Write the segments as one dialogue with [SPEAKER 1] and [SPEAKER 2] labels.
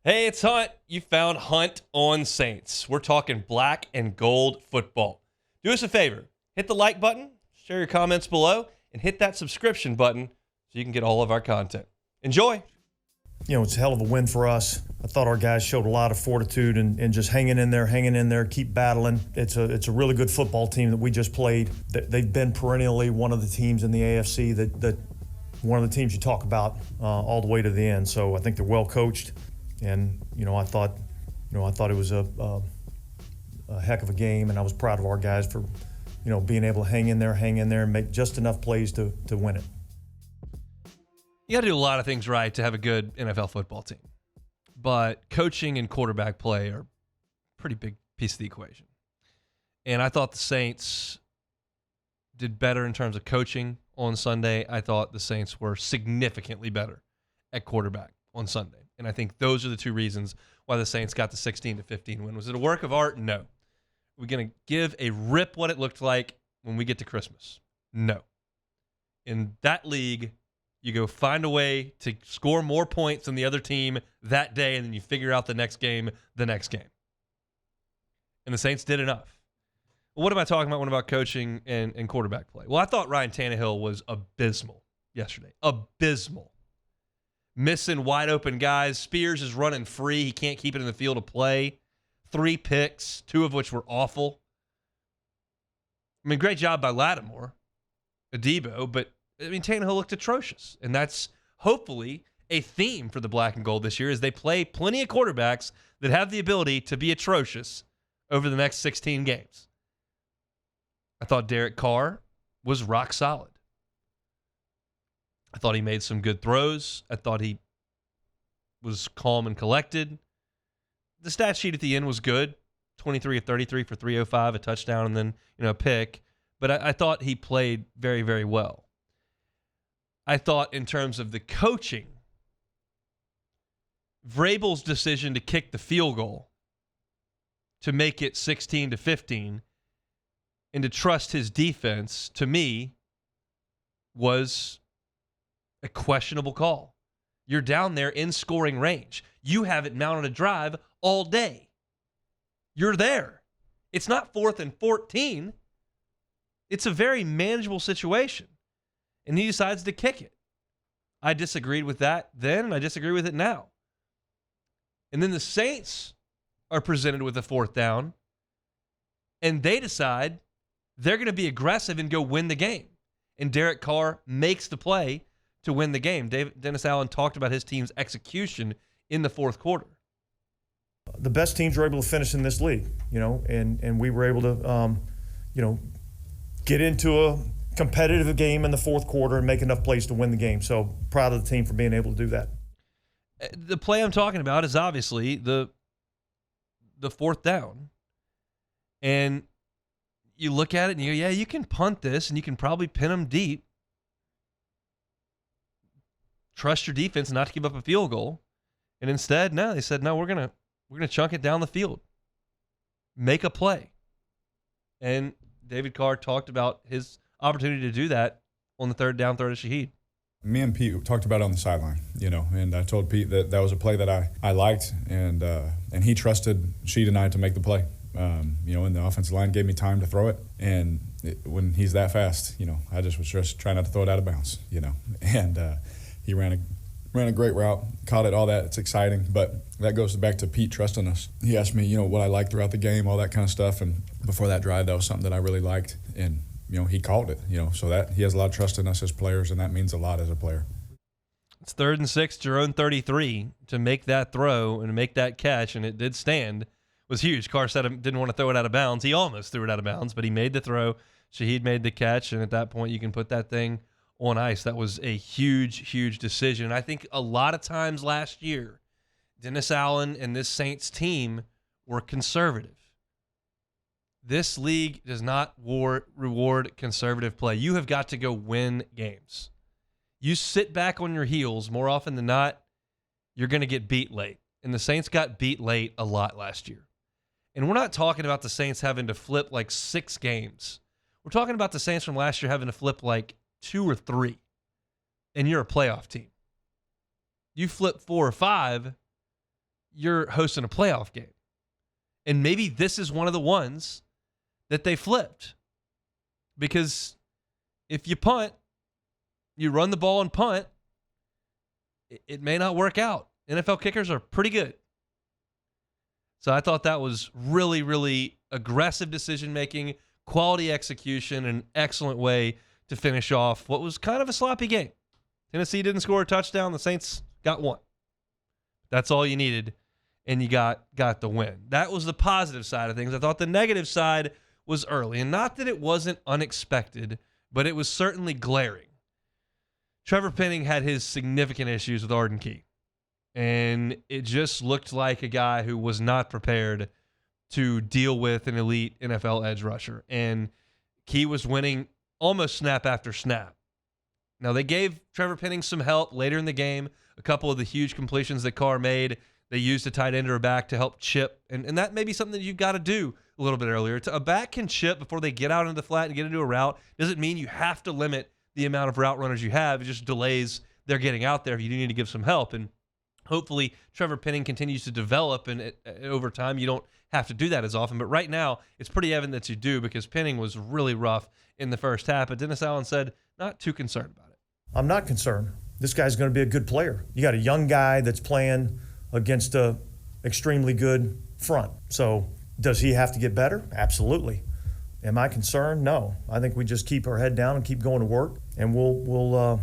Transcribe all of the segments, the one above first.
[SPEAKER 1] Hey, it's Hunt. You found Hunt on Saints. We're talking black and gold football. Do us a favor. Hit the like button, share your comments below, and hit that subscription button so you can get all of our content. Enjoy.
[SPEAKER 2] You know, it's a hell of a win for us. I thought our guys showed a lot of fortitude and just hanging in there, keep battling. It's a really good football team that we just played. They've been perennially one of the teams in the AFC that one of the teams you talk about all the way to the end. So I think they're well coached, and I thought it was a heck of a game, and I was proud of our guys for being able to hang in there, and make just enough plays to win it.
[SPEAKER 1] You got to do a lot of things right to have a good NFL football team. But coaching and quarterback play are a pretty big piece of the equation. And I thought the Saints did better in terms of coaching on Sunday. I thought the Saints were significantly better at quarterback on Sunday. And I think those are the two reasons why the Saints got the 16-15 win. Was it a work of art? No. We're going to give a rip what it looked like when we get to Christmas? No. In that league, you go find a way to score more points than the other team that day, and then you figure out the next game the next game. And the Saints did enough. Well, what am I talking about when about coaching and quarterback play? Well, I thought Ryan Tannehill was abysmal yesterday. Abysmal. Missing wide open guys. Spears is running free. He can't keep it in the field of play. 3 picks, 2 of which were awful. I mean, great job by Lattimore, Adebo, but Tannehill looked atrocious, and that's hopefully a theme for the black and gold this year as they play plenty of quarterbacks that have the ability to be atrocious over the next 16 games. I thought Derek Carr was rock solid. I thought he made some good throws. I thought he was calm and collected. The stat sheet at the end was good, 23 of 33 for 305, a touchdown, and then a pick. But I thought he played very, very well. I thought in terms of the coaching, Vrabel's decision to kick the field goal to make it 16-15 and to trust his defense, to me, was a questionable call. You're down there in scoring range. You haven't mounted a drive all day. You're there. It's not 4th and 14. It's a very manageable situation. And he decides to kick it. I disagreed with that then, and I disagree with it now. And then the Saints are presented with a 4th down, and they decide they're going to be aggressive and go win the game. And Derek Carr makes the play to win the game. Dennis Allen talked about his team's execution in the 4th quarter.
[SPEAKER 2] The best teams are able to finish in this league, and we were able to, get into a competitive game in the 4th quarter and make enough plays to win the game. So proud of the team for being able to do that.
[SPEAKER 1] The play I'm talking about is obviously the 4th down. And you look at it and you go, yeah, you can punt this and you can probably pin them deep. Trust your defense not to give up a field goal. And instead, no, they said, no, we're gonna chunk it down the field. Make a play. And David Carr talked about his opportunity to do that on the 3rd down throw to Shaheed.
[SPEAKER 3] Me and Pete talked about it on the sideline, and I told Pete that was a play that I liked, and he trusted Sheed and I to make the play. And the offensive line gave me time to throw it, and when he's that fast, I just was trying not to throw it out of bounds, and he ran a great route, caught it, all that. It's exciting, but that goes back to Pete trusting us. He asked me, what I liked throughout the game, all that kind of stuff, and before that drive, that was something that I really liked, and he called it, so that he has a lot of trust in us as players, and that means a lot as a player.
[SPEAKER 1] It's 3rd and 6, your own 33, to make that throw and make that catch, and it did stand, was huge. Carr said he didn't want to throw it out of bounds. He almost threw it out of bounds, but he made the throw. Shaheed made the catch, and at that point, you can put that thing on ice. That was a huge, huge decision. And I think a lot of times last year, Dennis Allen and this Saints team were conservative. This league does not reward conservative play. You have got to go win games. You sit back on your heels more often than not, you're going to get beat late. And the Saints got beat late a lot last year. And we're not talking about the Saints having to flip like 6 games. We're talking about the Saints from last year having to flip like 2 or 3. And you're a playoff team. You flip 4 or 5, you're hosting a playoff game. And maybe this is one of the ones that they flipped. Because if you punt, you run the ball and punt, it may not work out. NFL kickers are pretty good. So I thought that was really, really aggressive decision-making, quality execution, an excellent way to finish off what was kind of a sloppy game. Tennessee didn't score a touchdown. The Saints got one. That's all you needed, and you got the win. That was the positive side of things. I thought the negative side was early, and not that it wasn't unexpected, but it was certainly glaring. Trevor Penning had his significant issues with Arden Key, and it just looked like a guy who was not prepared to deal with an elite NFL edge rusher, and Key was winning almost snap after snap. Now, they gave Trevor Penning some help later in the game. A couple of the huge completions that Carr made, they used a tight end or a back to help chip, and that may be something that you've got to do a little bit earlier. A back can chip before they get out into the flat and get into a route. Doesn't mean you have to limit the amount of route runners you have. It just delays their getting out there if you do need to give some help. And hopefully Trevor Penning continues to develop, and over time you don't have to do that as often. But right now it's pretty evident that you do, because Penning was really rough in the first half. But Dennis Allen said not too concerned about it.
[SPEAKER 2] I'm not concerned. This guy's going to be a good player. You got a young guy that's playing against a extremely good front. So does he have to get better? Absolutely. Am I concerned? No. I think we just keep our head down and keep going to work, and we'll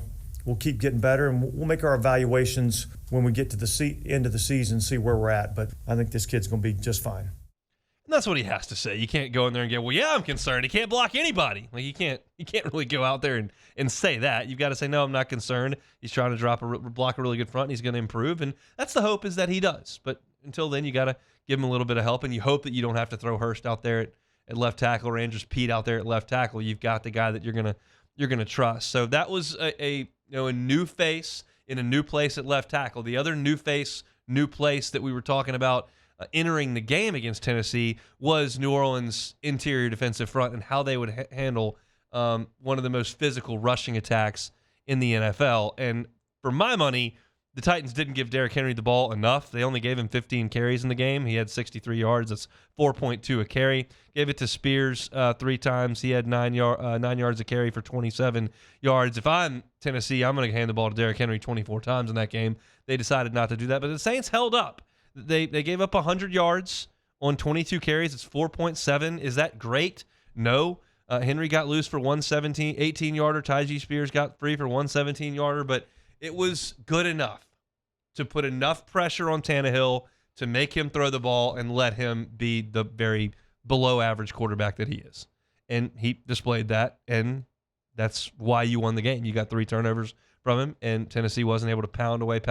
[SPEAKER 2] keep getting better, and we'll make our evaluations when we get to the end of the season, see where we're at. But I think this kid's going to be just fine.
[SPEAKER 1] And that's what he has to say. You can't go in there and go, well, yeah, I'm concerned. He can't block anybody. Like, you can't really go out there and say that. You've got to say, no, I'm not concerned. He's trying to block a really good front, and he's going to improve. And that's the hope, is that he does. But until then, you got to give him a little bit of help, and you hope that you don't have to throw Hurst out there at left tackle, or Andrews Pete out there at left tackle. You've got the guy that you're gonna trust. So that was a new face in a new place at left tackle. The other new face, new place that we were talking about entering the game against Tennessee was New Orleans' interior defensive front, and how they would handle one of the most physical rushing attacks in the NFL. And for my money, the Titans didn't give Derrick Henry the ball enough. They only gave him 15 carries in the game. He had 63 yards. That's 4.2 a carry. Gave it to Spears 3 times. He had 9 yards a carry for 27 yards. If I'm Tennessee, I'm going to hand the ball to Derrick Henry 24 times in that game. They decided not to do that, but the Saints held up. They gave up 100 yards on 22 carries. It's 4.7. Is that great? No. Henry got loose for 18-yarder. Tyjae Spears got free for 117-yarder, but it was good enough to put enough pressure on Tannehill to make him throw the ball and let him be the very below-average quarterback that he is. And he displayed that, and that's why you won the game. You got 3 turnovers from him, and Tennessee wasn't able to pound away,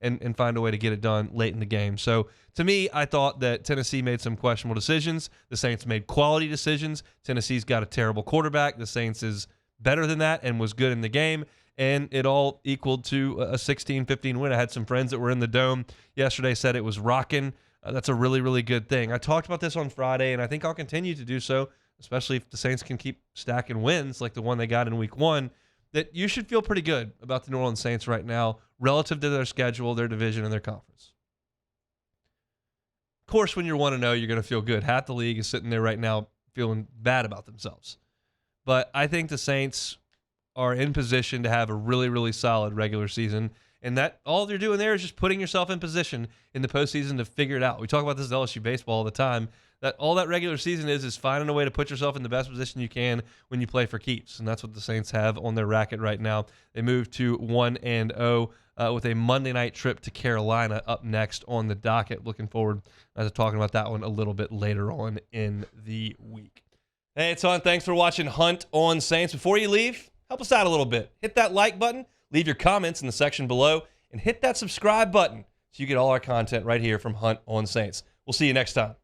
[SPEAKER 1] and find a way to get it done late in the game. So to me, I thought that Tennessee made some questionable decisions. The Saints made quality decisions. Tennessee's got a terrible quarterback. The Saints is better than that and was good in the game. And it all equaled to a 16-15 win. I had some friends that were in the Dome yesterday, said it was rocking. That's a really, really good thing. I talked about this on Friday, and I think I'll continue to do so, especially if the Saints can keep stacking wins like the one they got in Week 1, that you should feel pretty good about the New Orleans Saints right now relative to their schedule, their division, and their conference. Of course, when you're 1-0, you're going to feel good. Half the league is sitting there right now feeling bad about themselves. But I think the Saints are in position to have a really, really solid regular season. And that all you're doing there is just putting yourself in position in the postseason to figure it out. We talk about this at LSU baseball all the time. That all that regular season is finding a way to put yourself in the best position you can when you play for keeps. And that's what the Saints have on their racket right now. They moved to 1-0 with a Monday night trip to Carolina up next on the docket. Looking forward to talking about that one a little bit later on in the week. Hey, it's On. Thanks for watching Hunt on Saints. Before you leave, help us out a little bit. Hit that like button, leave your comments in the section below, and hit that subscribe button so you get all our content right here from Hunt on Saints. We'll see you next time.